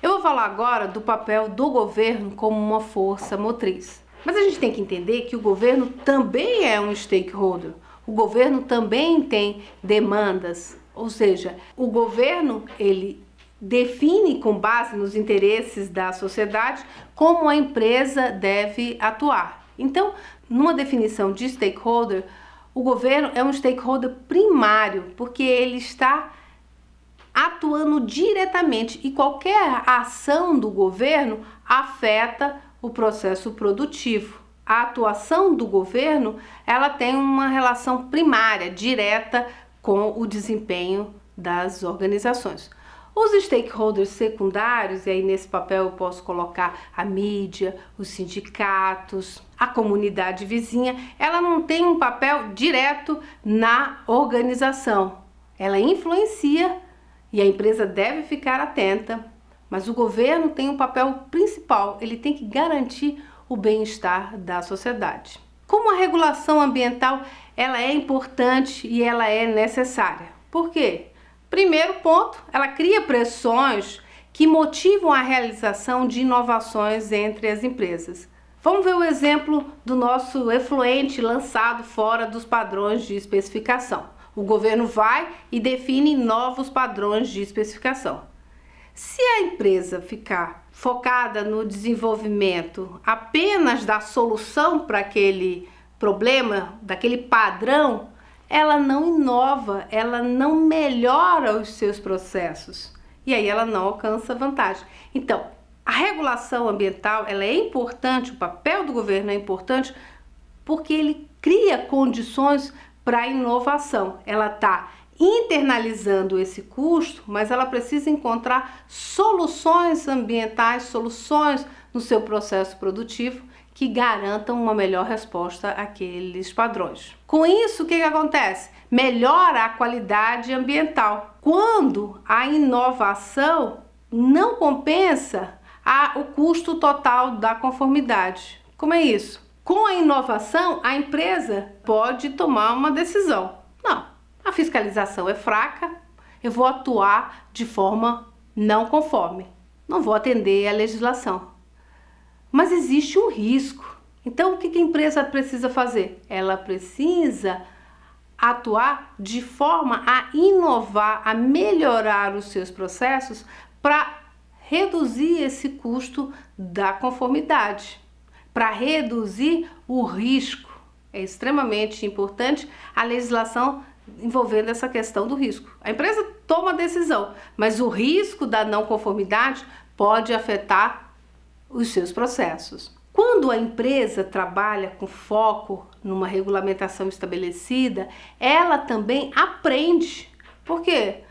Eu vou falar agora do papel do governo como uma força motriz. Mas a gente tem que entender que o governo também é um stakeholder. O governo também tem demandas, ou seja, o governo ele define com base nos interesses da sociedade como a empresa deve atuar. Então, numa definição de stakeholder, o governo é um stakeholder primário, porque ele está atuando diretamente e qualquer ação do governo afeta o processo produtivo. A atuação do governo, ela tem uma relação primária, direta com o desempenho das organizações. Os stakeholders secundários, e aí nesse papel eu posso colocar a mídia, os sindicatos, a comunidade vizinha, ela não tem um papel direto na organização. Ela influencia e a empresa deve ficar atenta, mas o governo tem um papel principal, ele tem que garantir o bem-estar da sociedade. Como a regulação ambiental, ela é importante e ela é necessária. Por quê? Primeiro ponto, ela cria pressões que motivam a realização de inovações entre as empresas. Vamos ver o exemplo do nosso efluente lançado fora dos padrões de especificação. O governo vai e define novos padrões de especificação. Se a empresa ficar focada no desenvolvimento apenas da solução para aquele problema, daquele padrão, ela não inova, ela não melhora os seus processos e aí ela não alcança vantagem. Então, a regulação ambiental ela é importante, o papel do governo é importante porque ele cria condições para a inovação. Ela está internalizando esse custo, mas ela precisa encontrar soluções ambientais, soluções no seu processo produtivo que garantam uma melhor resposta àqueles padrões. Com isso, o que acontece? Melhora a qualidade ambiental. Quando a inovação não compensa o custo total da conformidade. Como é isso? Com a inovação, a empresa pode tomar uma decisão. Não, a fiscalização é fraca, eu vou atuar de forma não conforme. Não vou atender à legislação. Mas existe um risco. Então, o que a empresa precisa fazer? Ela precisa atuar de forma a inovar, a melhorar os seus processos para reduzir esse custo da conformidade, para reduzir o risco. É extremamente importante a legislação envolvendo essa questão do risco. A empresa toma a decisão, mas o risco da não conformidade pode afetar os seus processos. Quando a empresa trabalha com foco numa regulamentação estabelecida, ela também aprende. Por quê?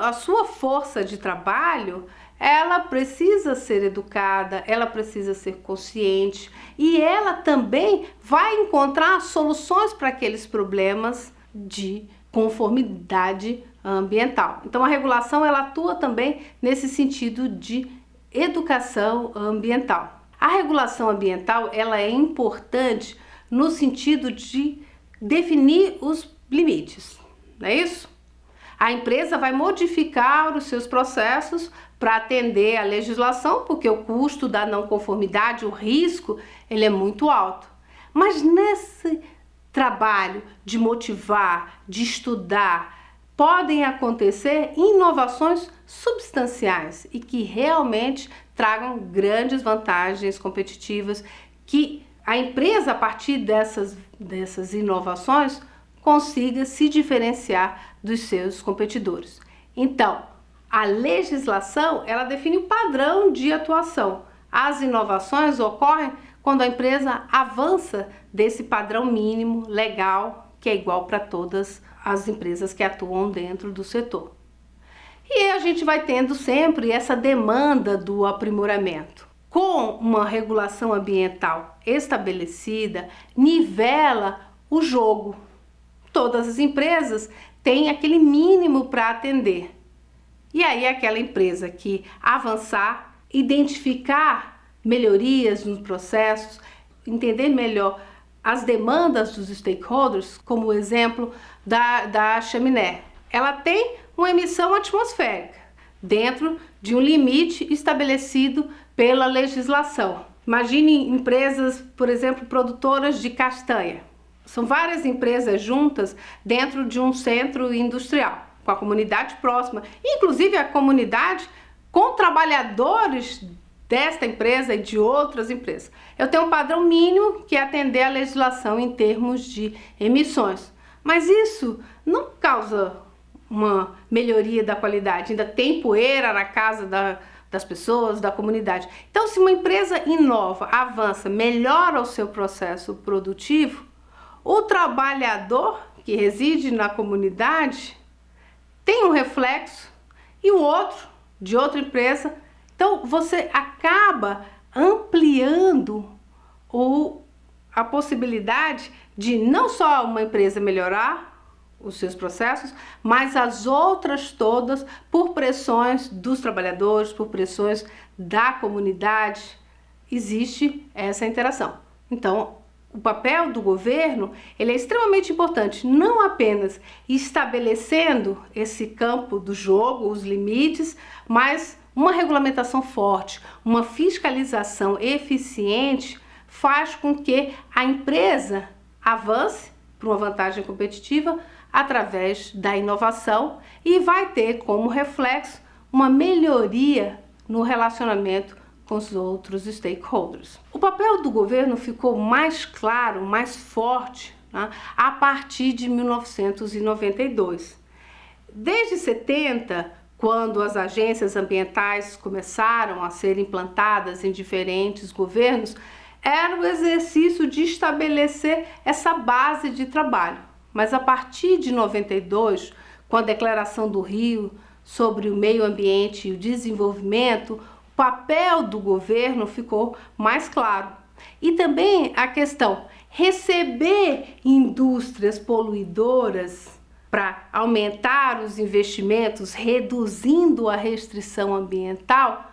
A sua força de trabalho, ela precisa ser educada, ela precisa ser consciente e ela também vai encontrar soluções para aqueles problemas de conformidade ambiental. Então a regulação ela atua também nesse sentido de educação ambiental. A regulação ambiental ela é importante no sentido de definir os limites, não é isso? A empresa vai modificar os seus processos para atender à legislação, porque o custo da não conformidade, o risco, ele é muito alto. Mas nesse trabalho de motivar, de estudar, podem acontecer inovações substanciais e que realmente tragam grandes vantagens competitivas, que a empresa, a partir dessas inovações, consiga se diferenciar dos seus competidores. Então, a legislação, ela define o padrão de atuação. As inovações ocorrem quando a empresa avança desse padrão mínimo legal, que é igual para todas as empresas que atuam dentro do setor. E a gente vai tendo sempre essa demanda do aprimoramento. Com uma regulação ambiental estabelecida, nivela o jogo. Todas as empresas têm aquele mínimo para atender. E aí aquela empresa que avançar, identificar melhorias nos processos, entender melhor as demandas dos stakeholders, como o exemplo da chaminé. Ela tem uma emissão atmosférica dentro de um limite estabelecido pela legislação. Imagine empresas, por exemplo, produtoras de castanha. São várias empresas juntas dentro de um centro industrial, com a comunidade próxima, inclusive a comunidade com trabalhadores desta empresa e de outras empresas. Eu tenho um padrão mínimo que é atender a legislação em termos de emissões, mas isso não causa uma melhoria da qualidade, ainda tem poeira na casa das pessoas, da comunidade. Então, se uma empresa inova, avança, melhora o seu processo produtivo, o trabalhador que reside na comunidade tem um reflexo e o outro, de outra empresa. Então, você acaba ampliando a possibilidade de não só uma empresa melhorar os seus processos, mas as outras todas por pressões dos trabalhadores, por pressões da comunidade. Existe essa interação. Então, o papel do governo ele é extremamente importante, não apenas estabelecendo esse campo do jogo, os limites, mas uma regulamentação forte, uma fiscalização eficiente faz com que a empresa avance para uma vantagem competitiva através da inovação e vai ter como reflexo uma melhoria no relacionamento com os outros stakeholders. O papel do governo ficou mais claro, mais forte, né, a partir de 1992. Desde 70, quando as agências ambientais começaram a ser implantadas em diferentes governos, era o exercício de estabelecer essa base de trabalho. Mas a partir de 92, com a Declaração do Rio sobre o meio ambiente e o desenvolvimento, o papel do governo ficou mais claro. E também a questão receber indústrias poluidoras para aumentar os investimentos, reduzindo a restrição ambiental,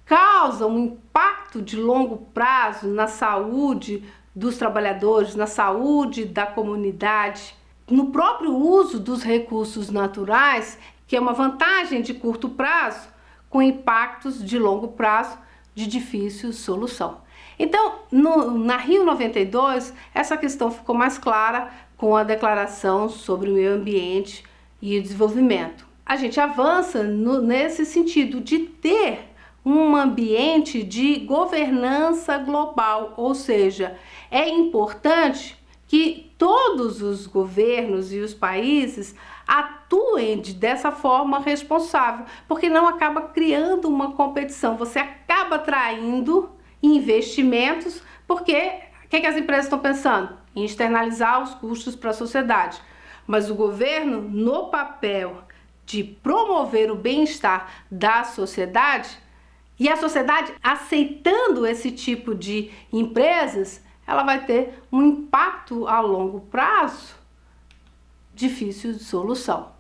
causa um impacto de longo prazo na saúde dos trabalhadores, na saúde da comunidade, no próprio uso dos recursos naturais, que é uma vantagem de curto prazo, com impactos de longo prazo de difícil solução. Então, na Rio 92, essa questão ficou mais clara com a Declaração sobre o Meio Ambiente e o Desenvolvimento. A gente avança nesse sentido de ter um ambiente de governança global, ou seja, é importante que todos os governos e os países atuem dessa forma responsável, porque não acaba criando uma competição, você acaba atraindo investimentos, porque o que as empresas estão pensando? Em externalizar os custos para a sociedade. Mas o governo, no papel de promover o bem-estar da sociedade, e a sociedade aceitando esse tipo de empresas, ela vai ter um impacto a longo prazo difícil de solução.